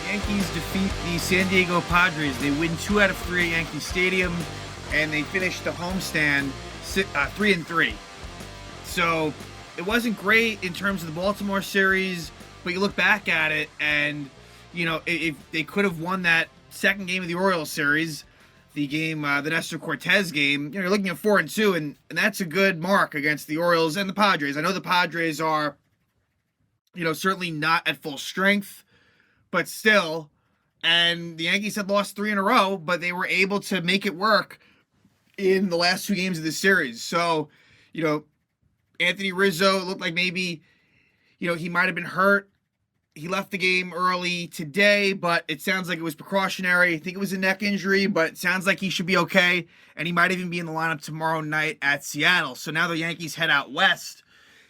Yankees defeat the San Diego Padres. They win 2 out of 3 at Yankee Stadium, and they finish the homestand 3-3. So it wasn't great in terms of the Baltimore series, but you look back at it, and if they could have won that second game of the Orioles series, the game, the Nestor Cortez game, you're looking at 4-2, and that's a good mark against the Orioles and the Padres. I know the Padres are, certainly not at full strength, but still. And the Yankees had lost 3 in a row, but they were able to make it work in the last 2 games of the series. So, Anthony Rizzo looked like maybe, he might have been hurt. He left the game early today, but it sounds like it was precautionary. I think it was a neck injury, but it sounds like he should be okay. And he might even be in the lineup tomorrow night at Seattle. So now the Yankees head out west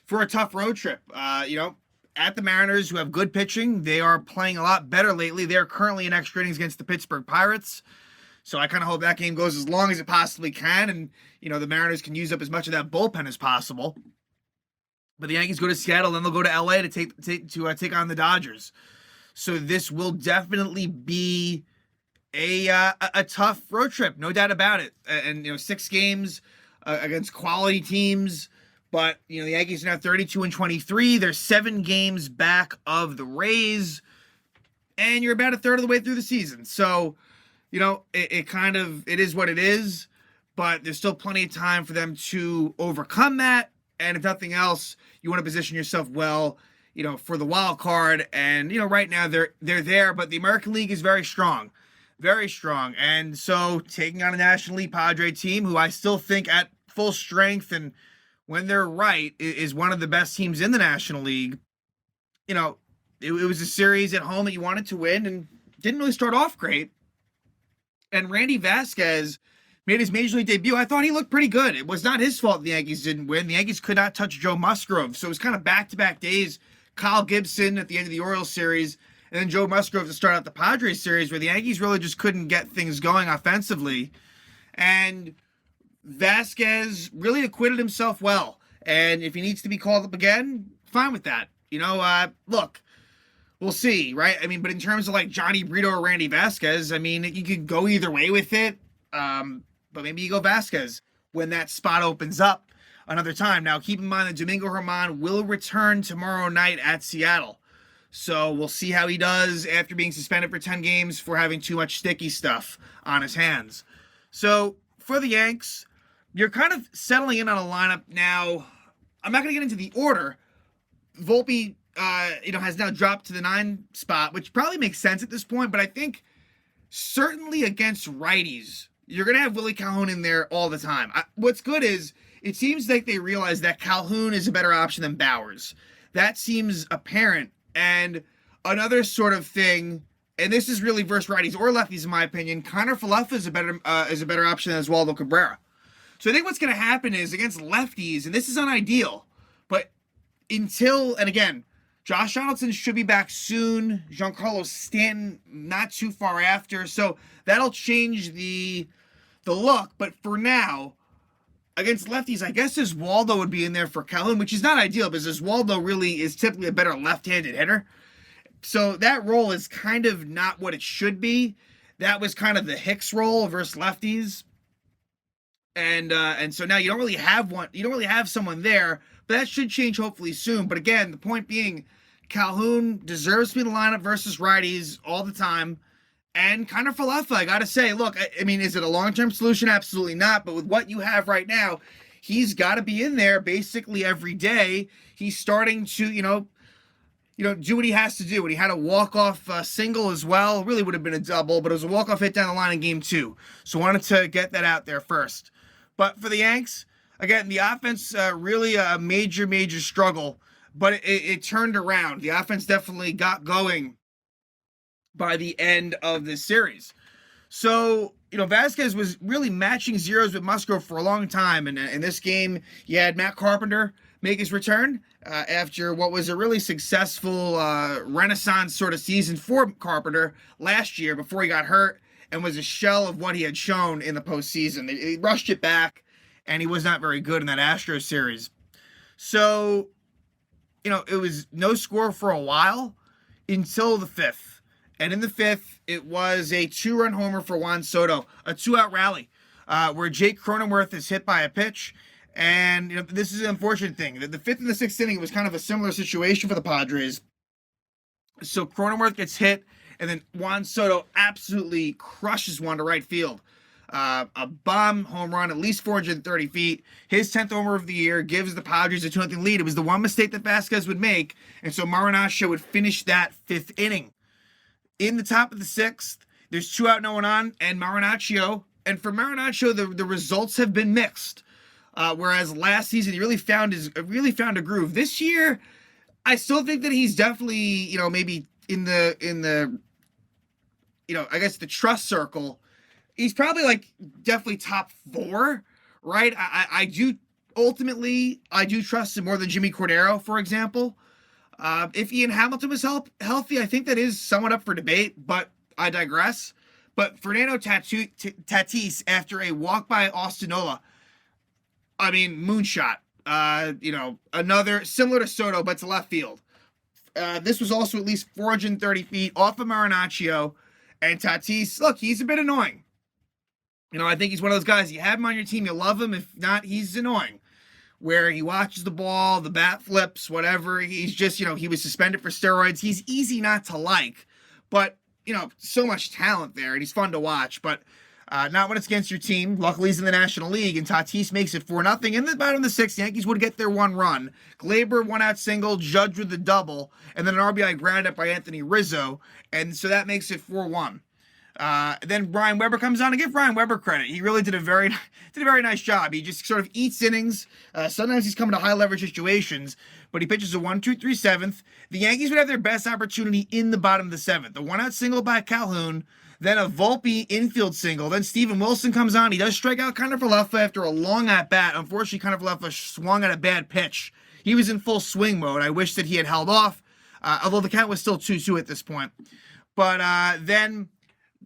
for a tough road trip. At the Mariners, who have good pitching. They are playing a lot better lately. They're currently in extra innings against the Pittsburgh Pirates. So I kind of hope that game goes as long as it possibly can. And, the Mariners can use up as much of that bullpen as possible. But the Yankees go to Seattle, then they'll go to LA to take on the Dodgers. So this will definitely be a tough road trip, no doubt about it. And 6 games against quality teams. But the Yankees are now 32-23. They're 7 games back of the Rays, and you're about a third of the way through the season. So it is what it is. But there's still plenty of time for them to overcome that. And if nothing else, you want to position yourself well, for the wild card. And, right now they're there, but the American League is very strong. Very strong. And so taking on a National League Padre team, who I still think at full strength and when they're right, is one of the best teams in the National League. It was a series at home that you wanted to win and didn't really start off great. And Randy Vasquez made his Major League debut. I thought he looked pretty good. It was not his fault the Yankees didn't win. The Yankees could not touch Joe Musgrove. So it was kind of back-to-back days. Kyle Gibson at the end of the Orioles series, and then Joe Musgrove to start out the Padres series, where the Yankees really just couldn't get things going offensively. And Vasquez really acquitted himself well. And if he needs to be called up again, fine with that. Look, we'll see, right? But in terms of like Johnny Brito or Randy Vasquez, you could go either way with it. But maybe you go Vasquez when that spot opens up another time. Now, keep in mind that Domingo Germán will return tomorrow night at Seattle. So we'll see how he does after being suspended for 10 games for having too much sticky stuff on his hands. So for the Yanks, you're kind of settling in on a lineup now. I'm not going to get into the order. Volpe, has now dropped to the 9 spot, which probably makes sense at this point. But I think certainly against righties, you're going to have Willie Calhoun in there all the time. What's good is it seems like they realize that Calhoun is a better option than Bowers. That seems apparent. And another sort of thing, and this is really versus righties or lefties in my opinion, Connor Falefa is a better option than Oswaldo Cabrera. So I think what's going to happen is against lefties, and this is unideal, but and again, Josh Donaldson should be back soon. Giancarlo Stanton not too far after. So that'll change the look. But for now, against lefties, I guess Oswaldo would be in there for Calhoun, which is not ideal because Oswaldo really is typically a better left-handed hitter. So that role is kind of not what it should be. That was kind of the Hicks role versus lefties. And so now you don't really have one. You don't really have someone there, but that should change hopefully soon. But again, the point being, Calhoun deserves to be in the lineup versus righties all the time. And Connor Falefa, I got to say, look, is it a long-term solution? Absolutely not. But with what you have right now, he's got to be in there basically every day. He's starting to, do what he has to do. And he had a walk-off single as well. Really would have been a double, but it was a walk-off hit down the line in game 2. So wanted to get that out there first. But for the Yanks, again, the offense really a major, major struggle. But it turned around. The offense definitely got going by the end of this series. So, Vasquez was really matching zeros with Musgrove for a long time. And in this game, you had Matt Carpenter make his return after what was a really successful renaissance sort of season for Carpenter last year before he got hurt and was a shell of what he had shown in the postseason. They rushed it back, and he was not very good in that Astros series. So, it was no score for a while until the 5th. And in the fifth, it was a 2-run homer for Juan Soto, a 2-out rally where Jake Cronenworth is hit by a pitch. And this is an unfortunate thing. The fifth and the sixth inning was kind of a similar situation for the Padres. So Cronenworth gets hit, and then Juan Soto absolutely crushes one to right field. A bomb home run, at least 430 feet. His 10th homer of the year gives the Padres a 2-0 lead. It was the one mistake that Vasquez would make, and so Marinaccio would finish that fifth inning. In the top of the sixth, there's 2 out, no one on, and Marinaccio. And for Marinaccio, the results have been mixed. Whereas last season he really found a groove. This year, I still think that he's definitely maybe in the I guess the trust circle. He's probably definitely top 4, right? I do trust him more than Jimmy Cordero, for example. If Ian Hamilton was healthy, I think that is somewhat up for debate, but I digress. But Fernando Tatis, after a walk by Ostinola, moonshot. Another similar to Soto, but to left field. This was also at least 430 feet off of Marinaccio. And Tatis, look, he's a bit annoying. I think he's one of those guys, you have him on your team, you love him. If not, he's annoying. Where he watches the ball, the bat flips, whatever. He's just, he was suspended for steroids. He's easy not to like. But, so much talent there, and he's fun to watch. But not when it's against your team. Luckily, he's in the National League, and Tatis makes it 4-0. In the bottom of the sixth, Yankees would get their 1 run. Glaber 1-out single, Judge with the double, and then an RBI ground up by Anthony Rizzo. And so that makes it 4-1. Then Brian Weber comes on. To give Brian Weber credit, he really did a very nice job. He just sort of eats innings. Sometimes he's coming to high leverage situations, but he pitches a 1-2-3 7th. The Yankees would have their best opportunity in the bottom of the 7th. A 1-out single by Calhoun, then a Volpe infield single. Then Steven Wilson comes on. He does strike out Kiner-Falefa after a long at bat. Unfortunately, Kiner-Falefa swung at a bad pitch. He was in full swing mode. I wish that he had held off, although the count was still 2-2 at this point. But then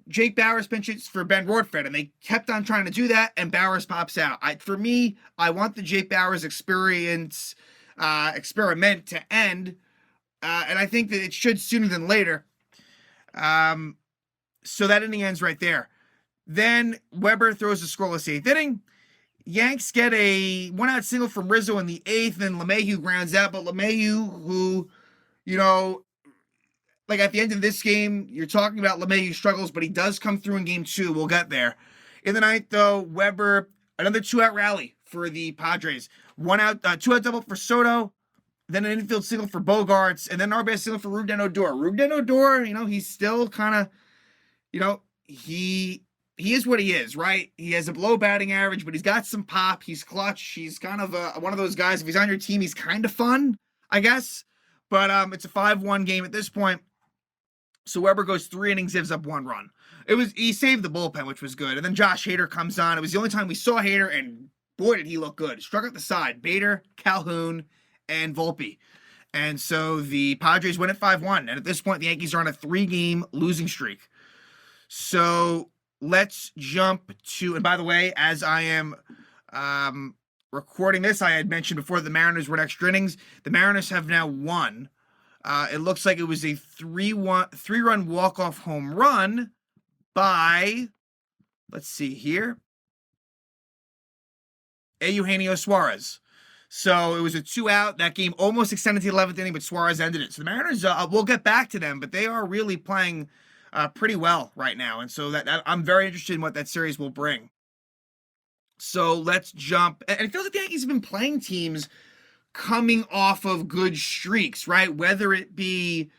Jake Bauers pinches for Ben Rortvedt, and they kept on trying to do that, and Bauers pops out. For me, I want the Jake Bauers experiment to end, and I think that it should sooner than later. So that inning ends right there. Then Weber throws a scoreless 8th inning. Yanks get a 1-out single from Rizzo in the 8th, and LeMahieu grounds out, but LeMahieu, who, at the end of this game, you're talking about LeMahieu struggles, but he does come through in game 2. We'll get there. In the 9th, though, Weber, another 2-out rally for the Padres. 2-out double for Soto, then an infield single for Bogarts, and then an RBI single for Rougned Odor. Rougned Odor, he's still kind of, he is what he is, right? He has a below batting average, but he's got some pop. He's clutch. He's kind of one of those guys. If he's on your team, he's kind of fun, I guess. But it's a 5-1 game at this point. So Weber goes 3 innings, gives up 1 run. He saved the bullpen, which was good. And then Josh Hader comes on. It was the only time we saw Hader, and boy, did he look good. Struck out the side. Bader, Calhoun, and Volpe. And so the Padres win at 5-1. And at this point, the Yankees are on a 3-game losing streak. So let's jump to, and by the way, as I am recording this, I had mentioned before the Mariners were in extra innings. The Mariners have now won. It looks like it was a 3-run walk-off home run by, let's see here, Eugenio Suarez. So it was a 2-out. That game almost extended to the 11th inning, but Suarez ended it. So the Mariners, we'll get back to them, but they are really playing pretty well right now. And so that I'm very interested in what that series will bring. So let's jump. And it feels like the Yankees have been playing teams coming off of good streaks, right? Whether it be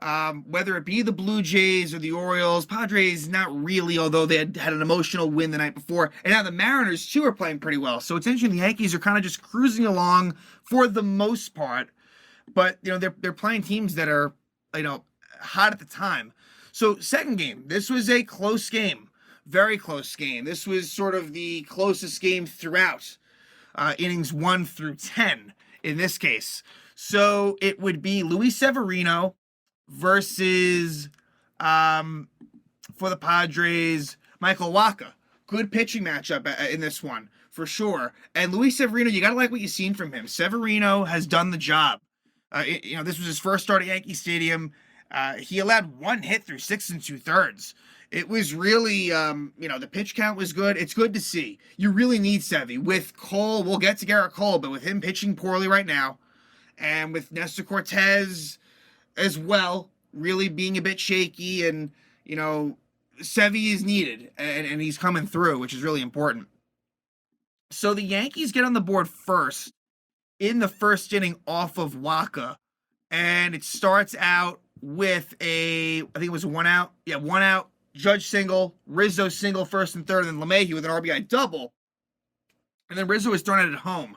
the Blue Jays or the Orioles. Padres, not really, although they had an emotional win the night before. And now the Mariners, too, are playing pretty well. So it's interesting. The Yankees are kind of just cruising along for the most part. But, they're playing teams that are, hot at the time. So second game, this was a close game. Very close game. This was sort of the closest game throughout innings 1 through 10 in this case. So it would be Luis Severino versus, for the Padres, Michael Wacha. Good pitching matchup in this one, for sure. And Luis Severino, you got to like what you've seen from him. Severino has done the job. This was his first start at Yankee Stadium. He allowed one hit through 6 2/3. It was really, the pitch count was good. It's good to see. You really need Sevy. With Cole, we'll get to Garrett Cole, but with him pitching poorly right now, and with Nestor Cortez as well, really being a bit shaky, and, Sevy is needed, and he's coming through, which is really important. So the Yankees get on the board first in the first inning off of Waka, and it starts out with I think it was a 1-out. Yeah, 1-out. Judge single, Rizzo single first and third, and then LeMahieu with an RBI double. And then Rizzo was thrown out at home.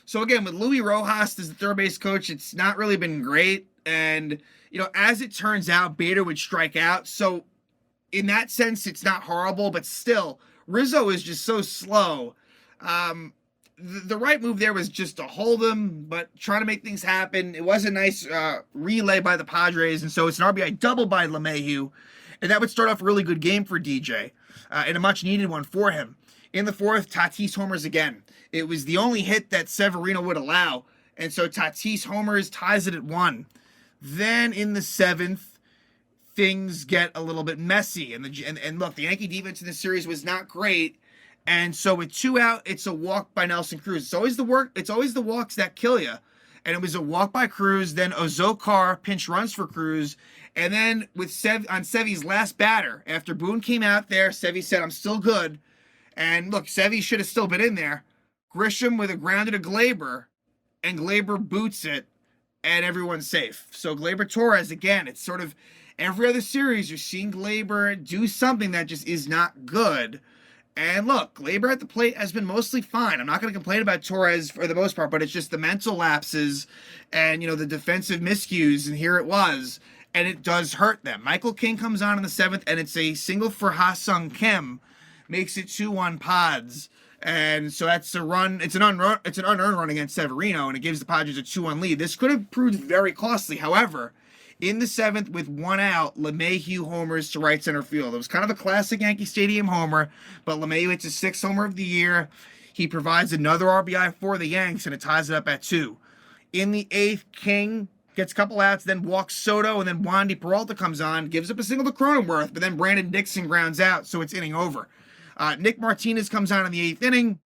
So again, with Luis Rojas as the third base coach, it's not really been great. And, as it turns out, Bader would strike out. So in that sense, it's not horrible, but still, Rizzo is just so slow. The right move there was just to hold him, but trying to make things happen. It was a nice relay by the Padres, and so it's an RBI double by LeMahieu. And that would start off a really good game for DJ, and a much-needed one for him. In the fourth, Tatis homers again. It was the only hit that Severino would allow, and so Tatis homers, ties it at 1. Then in the seventh, things get a little bit messy. And look, the Yankee defense in this series was not great, and so with 2 out, it's a walk by Nelson Cruz. It's always the walks that kill you. And it was a walk by Cruz, then Ozokar pinch runs for Cruz, and then with on Sevy's last batter, after Boone came out there, Sevy said, "I'm still good." And look, Sevy should have still been in there. Grisham with a grounder to Glaber, and Glaber boots it, and everyone's safe. So Glaber Torres, again, it's sort of every other series, you're seeing Glaber do something that just is not good. And look, Glaber at the plate has been mostly fine. I'm not going to complain about Torres for the most part, but it's just the mental lapses and, the defensive miscues, and here it was. And it does hurt them. Michael King comes on in the seventh, and it's a single for Ha-Sung Kim. Makes it 2-1 Pods. And so that's a run. It's an unearned run against Severino, and it gives the Padres a 2-1 lead. This could have proved very costly. However, in the seventh, with 1 out, LeMahieu homers to right center field. It was kind of a classic Yankee Stadium homer, but LeMahieu hits his 6th homer of the year. He provides another RBI for the Yanks, and it ties it up at 2. In the 8th, King gets a couple outs, then walks Soto, and then Wandy Peralta comes on, gives up a single to Cronenworth, but then Brandon Dixon grounds out, so it's inning over. Nick Martinez comes on in the 8th inning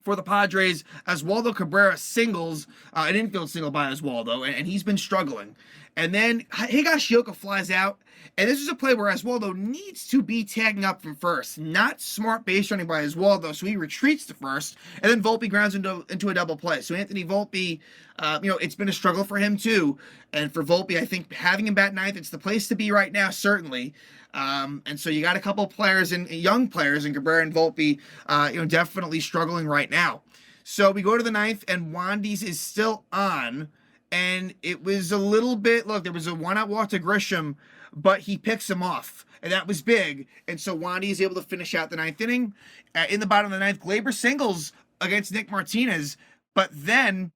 for the Padres. Oswaldo Cabrera singles, an infield single by Oswaldo, and he's been struggling. And then Higashioka flies out, and this is a play where Oswaldo needs to be tagging up from first. Not smart base running by Oswaldo, so he retreats to first, and then Volpe grounds into a double play. So Anthony Volpe, it's been a struggle for him too. And for Volpe, I think having him bat 9th, it's the place to be right now, certainly. And so you got a couple players and young players in Cabrera and Volpe, definitely struggling right now. So we go to the 9th, and Wandy's is still on. And it was a little bit, look, there was a 1-out walk to Grisham, but he picks him off, and that was big. And so Wandy is able to finish out the 9th inning. In the bottom of the 9th, Glaber singles against Nick Martinez, but then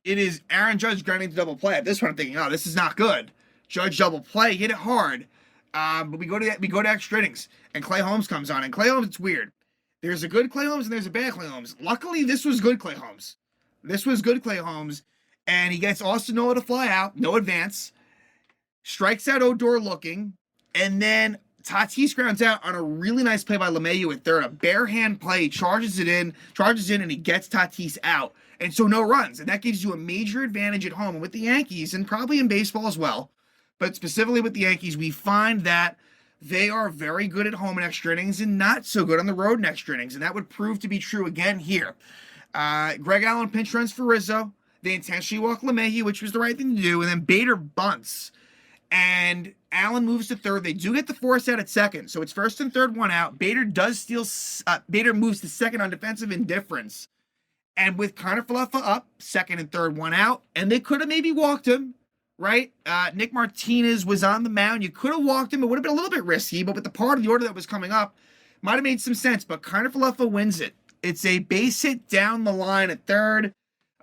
it is Aaron Judge grounding to double play. At this point, I'm thinking, oh, this is not good. Judge double play, hit it hard. But we go to extra innings, and Clay Holmes comes on. And Clay Holmes, it's weird. There's a good Clay Holmes and there's a bad Clay Holmes. Luckily, this was good Clay Holmes. And he gets Austin Nola to fly out, no advance, strikes out Odor looking, and then Tatis grounds out on a really nice play by LeMahieu at third. A bare hand play, he charges in, and he gets Tatis out. And so no runs, and that gives you a major advantage at home. And with the Yankees, and probably in baseball as well, but specifically with the Yankees, we find that they are very good at home in extra innings and not so good on the road in extra innings, and that would prove to be true again here. Greg Allen pinch runs for Rizzo. They intentionally walk LeMahieu, which was the right thing to do, and then Bader bunts, and Allen moves to third. They do get the force out at second, so it's first and third, 1 out. Bader moves to second on defensive indifference, and with Connor Falefa up, second and third, 1 out, and they could have maybe walked him, right? Nick Martinez was on the mound. You could have walked him. It would have been a little bit risky, but with the part of the order that was coming up, might have made some sense, but Connor Falefa wins it. It's a base hit down the line at third.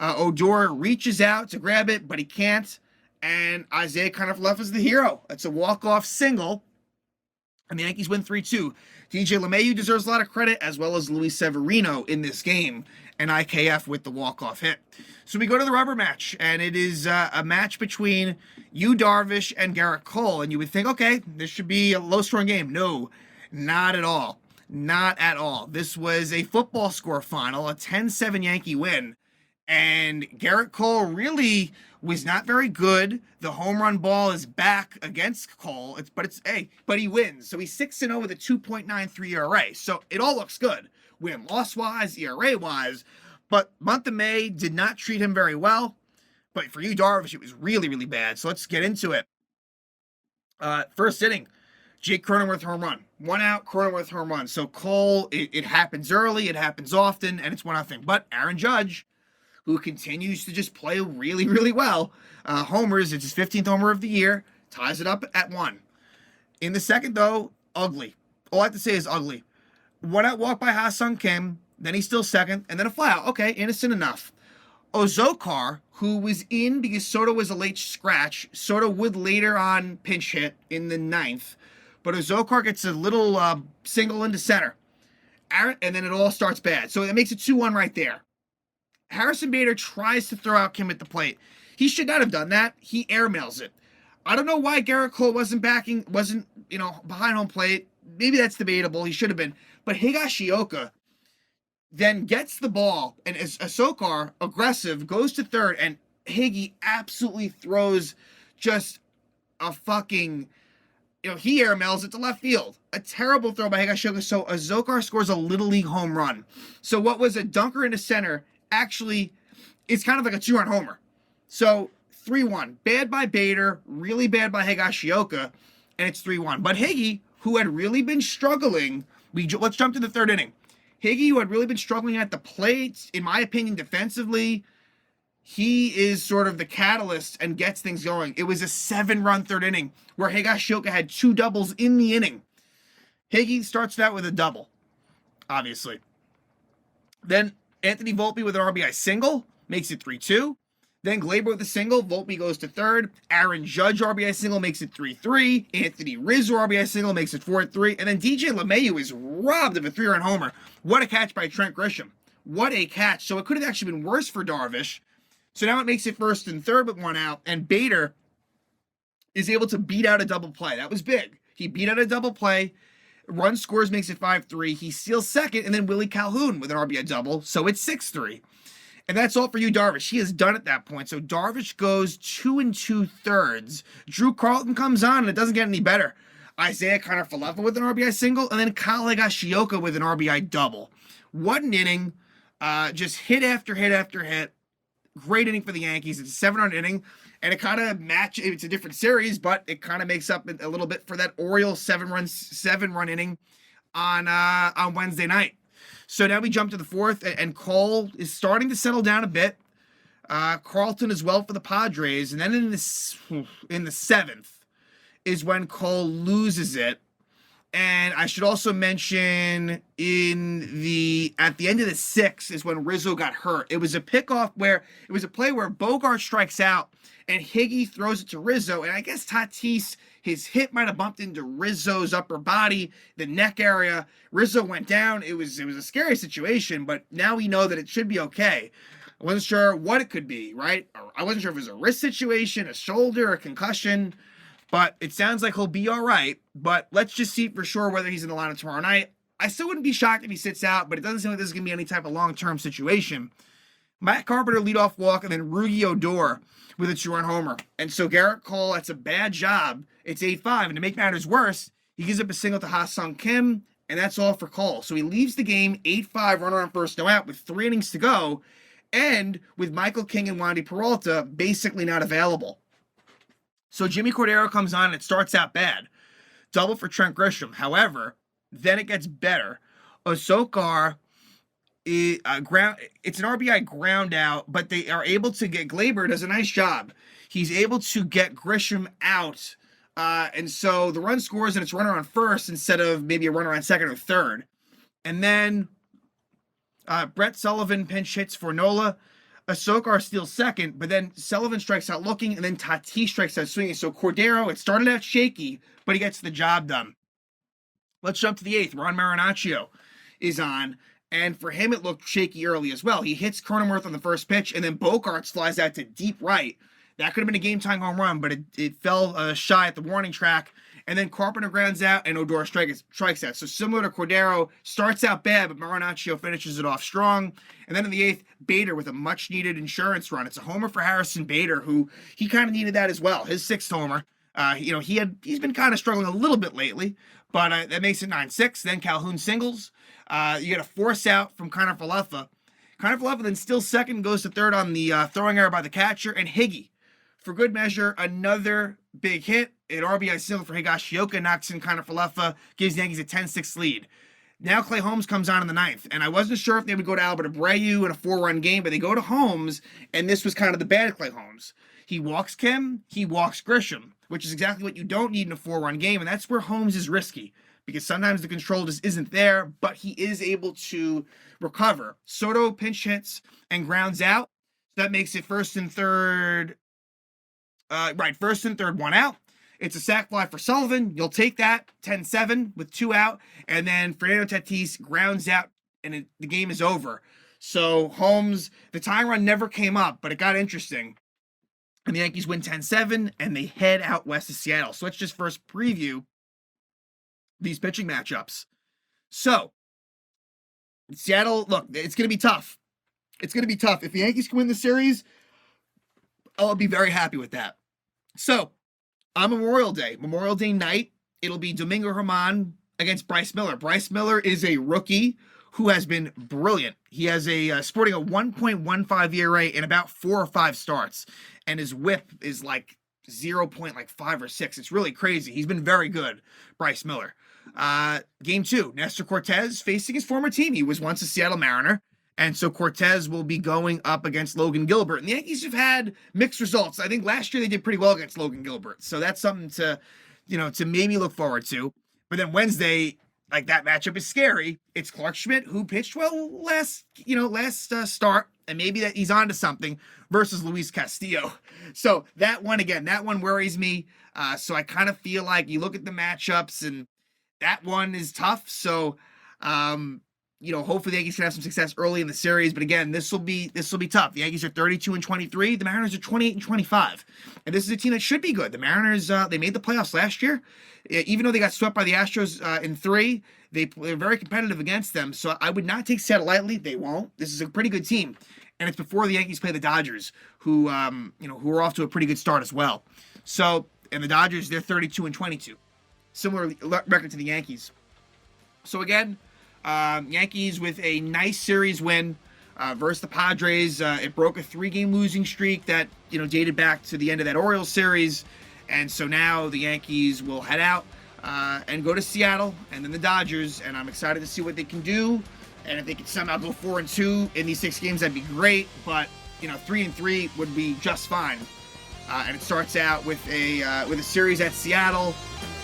Odor reaches out to grab it, but he can't. And Isaiah Kiner-Falefa's the hero. It's a walk-off single. And the Yankees win 3-2. DJ LeMahieu deserves a lot of credit, as well as Luis Severino in this game. and IKF with the walk-off hit. So we go to the rubber match, and it is a match between Yu Darvish and Garrett Cole. And you would think, okay, this should be a low-scoring game. No, not at all. Not at all. This was a football score final, a 10-7 Yankee win. And Garrett Cole really was not very good. The home run ball is back against Cole. But he wins. So he's 6-0 with a 2.93 ERA. So it all looks good. Win-loss wise, ERA wise. But month of May did not treat him very well. But for Yu Darvish, it was really, really bad. So let's get into it. First inning, Jake Cronenworth home run. 1 out, Cronenworth home run. So Cole, it happens early, it happens often, and it's 1-0. But Aaron Judge, who continues to just play really, really well, homers. It's his 15th homer of the year, ties it up at 1. In the second, though, ugly. All I have to say is ugly. 1 out walk by Ha-Sung Kim, then he's still second, and then a fly out. Okay, innocent enough. Ozokar, who was in because Soto was a late scratch. Soto would later on pinch hit in the 9th, but Ozokar gets a little single into center. And then it all starts bad. So it makes it 2-1 right there. Harrison Bader tries to throw out Kim at the plate. He should not have done that. He airmails it. I don't know why Garrett Cole wasn't behind home plate. Maybe that's debatable. He should have been. But Higashioka then gets the ball, and as Asokar, aggressive, goes to third, and Higgy absolutely throws just a fucking, he airmails it to left field. A terrible throw by Higashioka, so Azokar scores a Little League home run. So what was a dunker into center, actually, it's kind of like a 2-run homer. So 3-1. Bad by Bader, really bad by Higashioka, and it's 3-1. But Higgy, who had really been struggling, let's jump to the third inning. Higgy, who had really been struggling at the plate, in my opinion, defensively, he is sort of the catalyst and gets things going. It was a 7-run third inning where Higashioka had 2 doubles in the inning. Higgy starts that with a double, obviously. Then Anthony Volpe with an RBI single makes it 3-2. Then Gleyber with a single. Volpe goes to third. Aaron Judge RBI single makes it 3-3. Anthony Rizzo RBI single makes it 4-3. And then DJ LeMahieu is robbed of a 3-run homer. What a catch by Trent Grisham. What a catch. So it could have actually been worse for Darvish. So now it makes it first and third with 1 out. And Bader is able to beat out a double play. That was big. He beat out a double play. Run scores, makes it 5-3. He steals second. And then Willie Calhoun with an RBI double. So it's 6-3. And that's all for Yu Darvish. He is done at that point. So Darvish goes 2 2/3. Drew Carlton comes on, and it doesn't get any better. Isaiah Kiner-Falefa with an RBI single, and then Kyle Higashioka with an RBI double. What an inning. Just hit after hit after hit. Great inning for the Yankees. It's a 7-run inning, and it kind of it's a different series, but it kind of makes up a little bit for that Orioles 7-run inning on Wednesday night. So now we jump to the fourth, and Cole is starting to settle down a bit. Carlton as well for the Padres, and then in the 7th is when Cole loses it. And I should also mention at the end of the 6th is when Rizzo got hurt. It was a pickoff where it was a play where Bogart strikes out and Higgy throws it to Rizzo. And I guess Tatis, his hit might have bumped into Rizzo's upper body, the neck area. Rizzo went down. It was a scary situation, but now we know that it should be okay. I wasn't sure what it could be, right? I wasn't sure if it was a wrist situation, a shoulder, a concussion. But it sounds like he'll be all right. But let's just see for sure whether he's in the lineup tomorrow night. I still wouldn't be shocked if he sits out, but it doesn't seem like this is going to be any type of long-term situation. Matt Carpenter leadoff walk, and then Rugi Odor with a 2-run homer. And so Garrett Cole, that's a bad job. It's 8-5. And to make matters worse, he gives up a single to Ha-Sung Kim, and that's all for Cole. So he leaves the game 8-5, runner on first, no out, with 3 innings to go, and with Michael King and Wandy Peralta basically not available. So Jimmy Cordero comes on, and it starts out bad. Double for Trent Grisham. However, then it gets better. Osokar, it's an RBI ground out, but they are able to get, Gleyber does a nice job. He's able to get Grisham out. And so the run scores, and it's runner on first instead of maybe a runner on second or third. And then Brett Sullivan pinch hits for Nola. Asokar steals second, but then Sullivan strikes out looking, and then Tatis strikes out swinging. So Cordero, it started out shaky, but he gets the job done. Let's jump to the 8th. Ron Marinaccio is on, And for him, it looked shaky early as well. He hits Cronenworth on the first pitch, and then Bogaerts flies out to deep right. That could have been a game-tying home run, but it fell shy at the warning track. And then Carpenter grounds out, and Odor strikes out. So similar to Cordero, starts out bad, but Marinaccio finishes it off strong. And then in the eighth, Bader with a much-needed insurance run. It's a homer for Harrison Bader, who he kind of needed that as well. His sixth homer. He's been kind of struggling a little bit lately, but that makes it 9-6. Then Calhoun singles. You get a force out from Connor Falefa. Connor Falefa then still second, goes to third on the throwing error by the catcher, and Higgy, for good measure, another big hit. An RBI single for Higashioka knocks in Connor Falefa, gives the Yankees a 10-6 lead. Now Clay Holmes comes on in the ninth, and I wasn't sure if they would go to Albert Abreu in a 4-run game, but they go to Holmes, and this was kind of the bad Clay Holmes. He walks Kim, he walks Grisham, which is exactly what you don't need in a 4-run game, and that's where Holmes is risky, because sometimes the control just isn't there, but he is able to recover. Soto pinch hits and grounds out, so that makes it first and third, one out. It's a sac fly for Sullivan. You'll take that, 10-7 with 2 out. And then Fernando Tatis grounds out, and the game is over. So Holmes, the tying run never came up, but it got interesting. And the Yankees win 10-7, and they head out west of Seattle. So let's just first preview these pitching matchups. So, Seattle, look, it's going to be tough. It's going to be tough. If the Yankees can win the series, I'll be very happy with that. So, on Memorial Day night, it'll be Domingo Germán against Bryce Miller. Bryce Miller is a rookie who has been brilliant. He has sporting a 1.15 ERA in about 4 or 5 starts, and his whip is like 0.5 or 6. It's really crazy. He's been very good, Bryce Miller. Game 2, Nestor Cortez facing his former team. He was once a Seattle Mariner. And so Cortez will be going up against Logan Gilbert. And the Yankees have had mixed results. I think last year they did pretty well against Logan Gilbert. So that's something to maybe look forward to. But then Wednesday, like, that matchup is scary. It's Clark Schmidt, who pitched well last start, and maybe that he's onto something, versus Luis Castillo. So that one worries me. So I kind of feel like you look at the matchups, and that one is tough. So, hopefully the Yankees can have some success early in the series. But again, this will be tough. The Yankees are 32-23. The Mariners are 28-25. And this is a team that should be good. The Mariners, they made the playoffs last year. Even though they got swept by the Astros in 3, they're very competitive against them. So I would not take Seattle lightly. They won't. This is a pretty good team. And it's before the Yankees play the Dodgers, who are off to a pretty good start as well. So, and the Dodgers, they're 32-22. Similar record to the Yankees. So again, Yankees with a nice series win versus the Padres. It broke a 3-game losing streak that dated back to the end of that Orioles series, and so now the Yankees will head out and go to Seattle and then the Dodgers. And I'm excited to see what they can do, and if they can somehow go 4-2 in these 6 games, that'd be great. But 3-3 would be just fine. And it starts out with a series at Seattle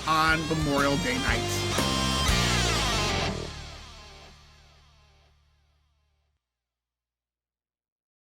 on Memorial Day night.